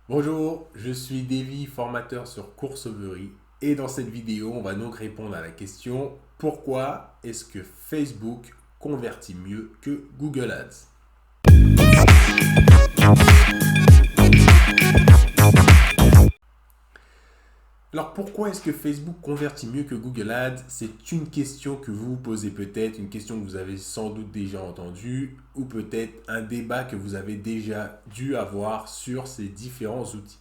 Bonjour, je suis Davy, formateur sur Courseverie et dans cette vidéo, on va donc répondre à la question pourquoi est-ce que Facebook convertit mieux que Google Ads? Alors pourquoi est-ce que Facebook convertit mieux que Google Ads? C'est une question que vous vous posez peut-être, une question que vous avez sans doute déjà entendue ou peut-être un débat que vous avez déjà dû avoir sur ces différents outils.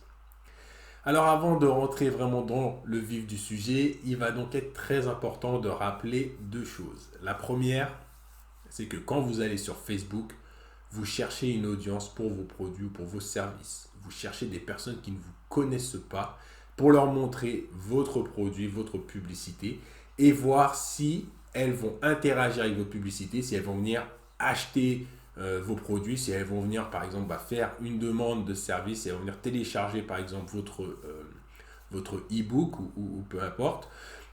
Alors avant de rentrer vraiment dans le vif du sujet, il va donc être très important de rappeler deux choses. La première, c'est que quand vous allez sur Facebook, vous cherchez une audience pour vos produits ou pour vos services. Vous cherchez des personnes qui ne vous connaissent pas pour leur montrer votre produit, votre publicité et voir si elles vont interagir avec votre publicité, si elles vont venir acheter vos produits, si elles vont venir par exemple faire une demande de service, si elles vont venir télécharger par exemple votre e-book ou peu importe.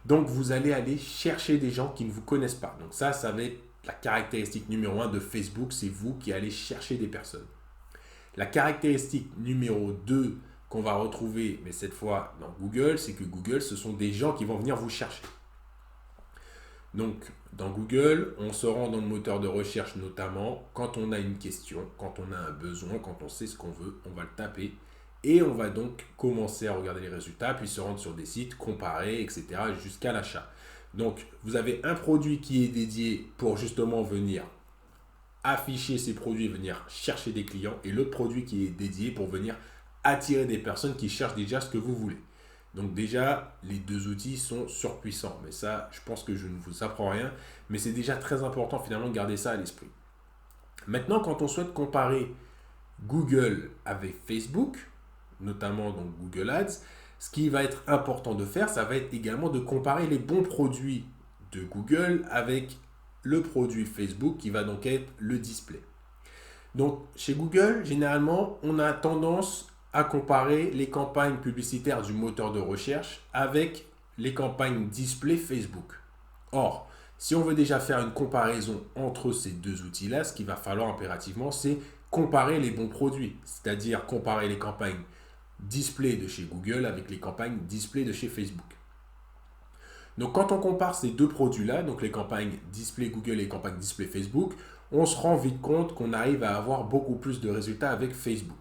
Donc vous allez aller chercher des gens qui ne vous connaissent pas. Donc ça va être la caractéristique numéro 1 de Facebook, c'est vous qui allez chercher des personnes. La caractéristique numéro 2 qu'on va retrouver, mais cette fois dans Google, c'est que Google, ce sont des gens qui vont venir vous chercher. Donc, dans Google, on se rend dans le moteur de recherche notamment quand on a une question, quand on a un besoin, quand on sait ce qu'on veut, on va le taper et on va donc commencer à regarder les résultats, puis se rendre sur des sites, comparer, etc. jusqu'à l'achat. Donc, vous avez un produit qui est dédié pour justement venir afficher ses produits, venir chercher des clients, et l'autre produit qui est dédié pour venir attirer des personnes qui cherchent déjà ce que vous voulez. Donc déjà, les deux outils sont surpuissants. Mais ça, je pense que je ne vous apprends rien. Mais c'est déjà très important finalement de garder ça à l'esprit. Maintenant, quand on souhaite comparer Google avec Facebook, notamment donc Google Ads, ce qui va être important de faire, ça va être également de comparer les bons produits de Google avec le produit Facebook qui va donc être le display. Donc chez Google, généralement, on a tendance à comparer les campagnes publicitaires du moteur de recherche avec les campagnes display Facebook. Or, si on veut déjà faire une comparaison entre ces deux outils-là, ce qu'il va falloir impérativement, c'est comparer les bons produits, c'est-à-dire comparer les campagnes display de chez Google avec les campagnes display de chez Facebook. Donc quand on compare ces deux produits-là, donc les campagnes display Google et les campagnes display Facebook, on se rend vite compte qu'on arrive à avoir beaucoup plus de résultats avec Facebook.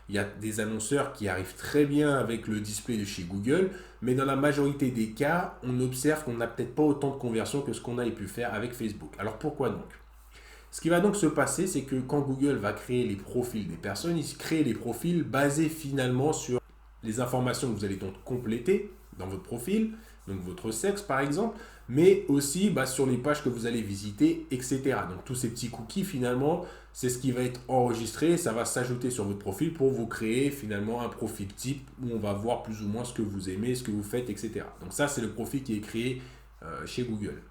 Il y a des annonceurs qui arrivent très bien avec le display de chez Google, mais dans la majorité des cas, on observe qu'on n'a peut-être pas autant de conversions que ce qu'on a pu faire avec Facebook. Alors pourquoi donc? Ce qui va donc se passer, c'est que quand Google va créer les profils des personnes, il crée les profils basés finalement sur les informations que vous allez donc compléter dans votre profil, donc votre sexe par exemple, mais aussi sur les pages que vous allez visiter, etc. Donc tous ces petits cookies finalement, c'est ce qui va être enregistré, ça va s'ajouter sur votre profil pour vous créer finalement un profil type où on va voir plus ou moins ce que vous aimez, ce que vous faites, etc. Donc ça c'est le profil qui est créé chez Google.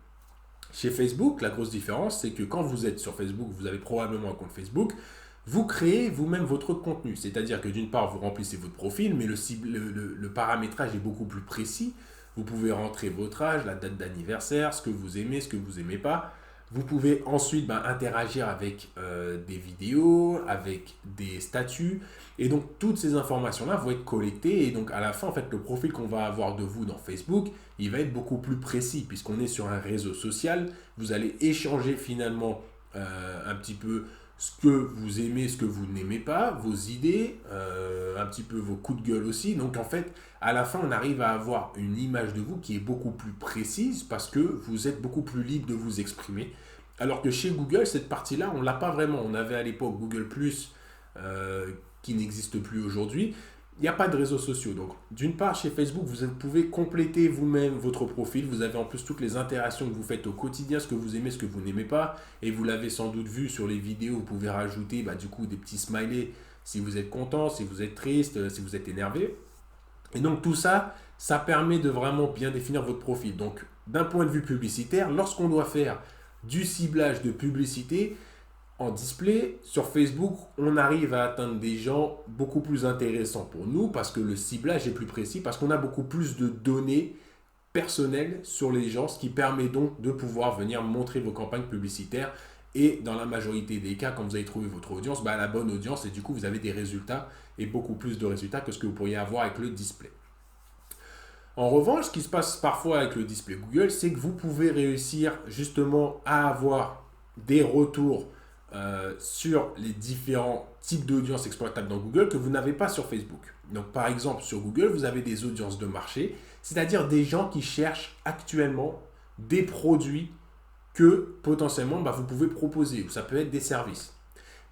Chez Facebook, la grosse différence, c'est que quand vous êtes sur Facebook, vous avez probablement un compte Facebook, vous créez vous-même votre contenu. C'est-à-dire que d'une part, vous remplissez votre profil, mais le paramétrage est beaucoup plus précis. Vous pouvez rentrer votre âge, la date d'anniversaire, ce que vous aimez, ce que vous n'aimez pas. Vous pouvez ensuite interagir avec des vidéos, avec des statuts. Et donc, toutes ces informations-là vont être collectées. Et donc, à la fin, en fait, le profil qu'on va avoir de vous dans Facebook, il va être beaucoup plus précis puisqu'on est sur un réseau social. Vous allez échanger finalement un petit peu ce que vous aimez, ce que vous n'aimez pas, vos idées, un petit peu vos coups de gueule aussi. Donc en fait, à la fin, on arrive à avoir une image de vous qui est beaucoup plus précise parce que vous êtes beaucoup plus libre de vous exprimer. Alors que chez Google, cette partie-là, on ne l'a pas vraiment. On avait à l'époque Google ⁇ qui n'existe plus aujourd'hui. Il n'y a pas de réseaux sociaux. Donc, d'une part, chez Facebook, vous pouvez compléter vous-même votre profil. Vous avez en plus toutes les interactions que vous faites au quotidien, ce que vous aimez, ce que vous n'aimez pas. Et vous l'avez sans doute vu sur les vidéos, vous pouvez rajouter du coup des petits smileys si vous êtes content, si vous êtes triste, si vous êtes énervé. Et donc tout ça, ça permet de vraiment bien définir votre profil. Donc, d'un point de vue publicitaire, lorsqu'on doit faire du ciblage de publicité, en display, sur Facebook, on arrive à atteindre des gens beaucoup plus intéressants pour nous parce que le ciblage est plus précis, parce qu'on a beaucoup plus de données personnelles sur les gens, ce qui permet donc de pouvoir venir montrer vos campagnes publicitaires Et dans la majorité des cas, quand vous avez trouvé votre audience, la bonne audience, et du coup, vous avez des résultats et beaucoup plus de résultats que ce que vous pourriez avoir avec le display. En revanche, ce qui se passe parfois avec le display Google, c'est que vous pouvez réussir justement à avoir des retours sur les différents types d'audience exploitables dans Google que vous n'avez pas sur Facebook. Donc par exemple, sur Google, vous avez des audiences de marché, c'est-à-dire des gens qui cherchent actuellement des produits que potentiellement vous pouvez proposer, ou ça peut être des services.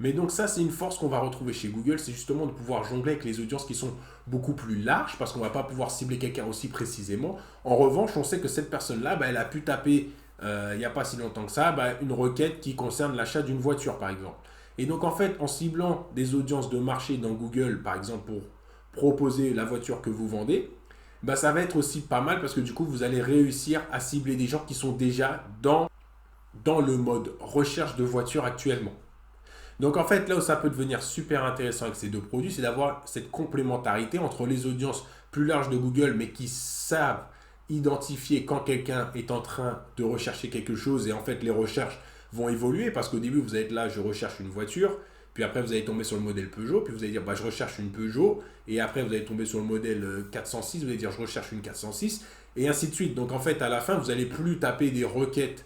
Mais donc ça, c'est une force qu'on va retrouver chez Google, c'est justement de pouvoir jongler avec les audiences qui sont beaucoup plus larges, parce qu'on ne va pas pouvoir cibler quelqu'un aussi précisément. En revanche, on sait que cette personne-là, elle a pu taper, il n'y a pas si longtemps que ça, une requête qui concerne l'achat d'une voiture, par exemple. Et donc en fait, en ciblant des audiences de marché dans Google, par exemple, pour proposer la voiture que vous vendez, ça va être aussi pas mal, parce que du coup, vous allez réussir à cibler des gens qui sont déjà dans le mode recherche de voiture actuellement. Donc en fait, là où ça peut devenir super intéressant avec ces deux produits, c'est d'avoir cette complémentarité entre les audiences plus larges de Google, mais qui savent identifier quand quelqu'un est en train de rechercher quelque chose, et en fait les recherches vont évoluer, parce qu'au début vous allez être là, je recherche une voiture, puis après vous allez tomber sur le modèle Peugeot, puis vous allez dire je recherche une Peugeot, et après vous allez tomber sur le modèle 406, vous allez dire je recherche une 406, et ainsi de suite. Donc en fait à la fin vous n'allez plus taper des requêtes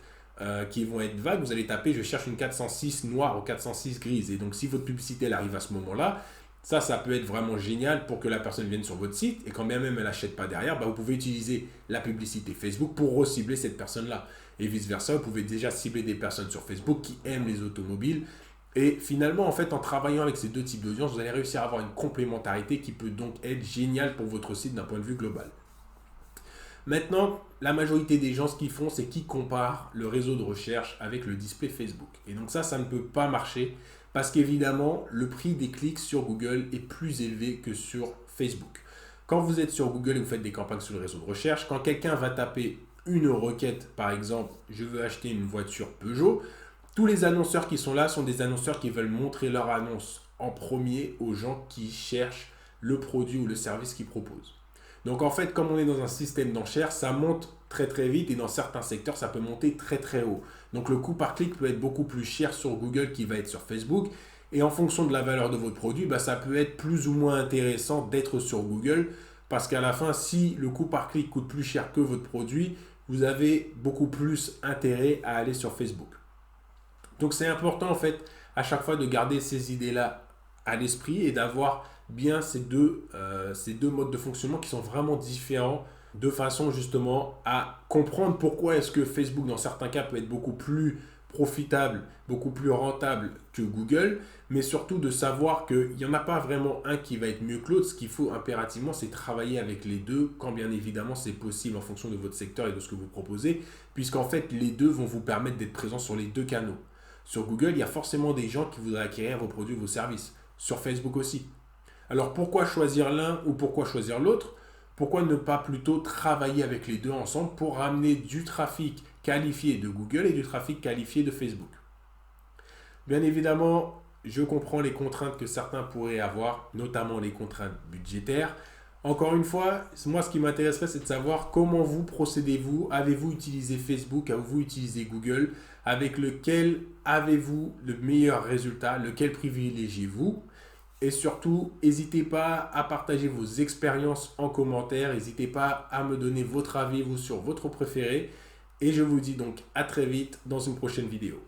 qui vont être vagues, vous allez taper je cherche une 406 noire ou 406 grise. Et donc si votre publicité elle arrive à ce moment-là, ça peut être vraiment génial pour que la personne vienne sur votre site, et quand bien même elle n'achète pas derrière, vous pouvez utiliser la publicité Facebook pour recibler cette personne-là. Et vice-versa, vous pouvez déjà cibler des personnes sur Facebook qui aiment les automobiles. Et finalement, en fait, en travaillant avec ces deux types d'audience, vous allez réussir à avoir une complémentarité qui peut donc être géniale pour votre site d'un point de vue global. Maintenant, la majorité des gens, ce qu'ils font, c'est qu'ils comparent le réseau de recherche avec le display Facebook. Et donc ça ne peut pas marcher parce qu'évidemment, le prix des clics sur Google est plus élevé que sur Facebook. Quand vous êtes sur Google et vous faites des campagnes sur le réseau de recherche, quand quelqu'un va taper une requête, par exemple, je veux acheter une voiture Peugeot, tous les annonceurs qui sont là sont des annonceurs qui veulent montrer leur annonce en premier aux gens qui cherchent le produit ou le service qu'ils proposent. Donc en fait, comme on est dans un système d'enchères, ça monte très très vite, et dans certains secteurs, ça peut monter très très haut. Donc le coût par clic peut être beaucoup plus cher sur Google qu'il va être sur Facebook. Et en fonction de la valeur de votre produit, ça peut être plus ou moins intéressant d'être sur Google, parce qu'à la fin, si le coût par clic coûte plus cher que votre produit, vous avez beaucoup plus intérêt à aller sur Facebook. Donc c'est important en fait à chaque fois de garder ces idées-là à l'esprit et d'avoir bien ces deux modes de fonctionnement qui sont vraiment différents, de façon justement à comprendre pourquoi est-ce que Facebook dans certains cas peut être beaucoup plus profitable, beaucoup plus rentable que Google, mais surtout de savoir qu'il n'y en a pas vraiment un qui va être mieux que l'autre. Ce qu'il faut impérativement, c'est travailler avec les deux, quand bien évidemment c'est possible en fonction de votre secteur et de ce que vous proposez, puisqu'en fait les deux vont vous permettre d'être présents sur les deux canaux. Sur Google, il y a forcément des gens qui voudraient acquérir vos produits, vos services. Sur Facebook aussi. Alors pourquoi choisir l'un ou pourquoi choisir l'autre? Pourquoi ne pas plutôt travailler avec les deux ensemble pour ramener du trafic qualifié de Google et du trafic qualifié de Facebook? Bien évidemment, je comprends les contraintes que certains pourraient avoir, notamment les contraintes budgétaires. Encore une fois, moi ce qui m'intéresserait, c'est de savoir comment vous procédez-vous. Avez-vous utilisé Facebook? Avez-vous utilisé Google? Avec lequel avez-vous le meilleur résultat? Lequel privilégiez-vous? Et surtout, n'hésitez pas à partager vos expériences en commentaire. N'hésitez pas à me donner votre avis, vous, sur votre préféré. Et je vous dis donc à très vite dans une prochaine vidéo.